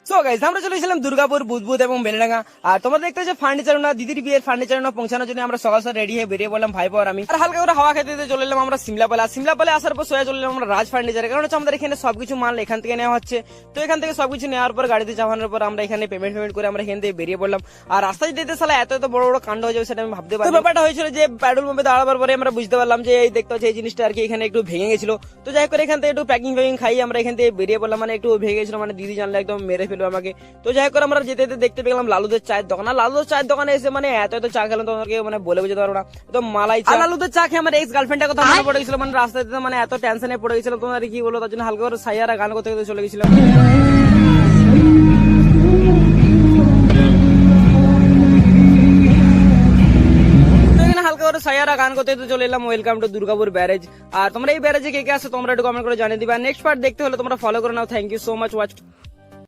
So guys আমরা চলে এসেছিলাম দুর্গাপুর বুধবুধ এবং বেলেডাঙ্গা। আর তোমরা দেখতে যে ফার্নিচার না দিদির বিয়ের ফার্নিচার না পৌঁছানোর জন্য আমরা সকাল সকাল রেডি হয়ে বেরিয়ে পড়লাম ভাই আর আমি। আর হালকা করে হাওয়া খেতে খেতে চলে এলাম আমরা সিমলাপালে আসার পর সোজা চলে এলাম আমরা রাজ ফার্নিচারে। কারণ হচ্ছে আমাদের এখানে সবকিছু মাল এখান থেকে নেওয়া হচ্ছে। তো এখান থেকে সবকিছু নেওয়ার পর গাড়িতে চাপানোর পর আমরা এখানে পেমেন্ট করে আমরা এখান থেকে বেরিয়ে পড়লাম। আর রাস্তায় যেতে সালা এত বড় বড় কাণ্ড হয়ে যাবে সেটা আমি ভাবতে পারি। ব্যাপারটা হয়েছিল যে পেট্রোল পাম্পে দাঁড়াবার পরে আমরা বুঝতে পারলাম যে এই দেখতে হচ্ছে এই জিনিসটা আর কি এখানে একটু ভেঙে গেছিল। তো যাই করে এখান থেকে একটু প্যাকিং খাই আমরা এখান থেকে বেরিয়ে পড়লাম। মানে একটু ভেঙে গেছিল, মানে দিদি জানলে একদম মেরে ফেলবে আমাকে। তো যাই করে আমরা যেতে যেতে দেখতে পেলাম লালুদের চায়ের দোকান। আর লালুদের চায়ের দোকানে এসে মানে এত চা খেলাম তোমাকে মানে বলে বুঝতে পারবো না। তো মালাই চা, লালুদের চা খেয়ে আমার এক্স গার্লফ্রেন্ডের কথা মনে পড়ে গেছিল। মানে রাস্তাতে মানে এত টেনশনে পড়ে গেছিলাম তোমার কি বলো, তার জন্য হালকা করে সাইয়ারা গান করতে করতে চলে গেছিলাম। সাইয়ারা গান করতে চলে এলাম ওয়েলকাম টু দুর্গাপুর ব্যারেজ। আর তোমরা এই ব্যারেজে কে কে আসো তোমরা একটু কমেন্ট করে জানিয়ে দিবে। আর নেক্সট পার্ট দেখতে হলে তোমরা ফলো করে নাও। Thank you so much watch.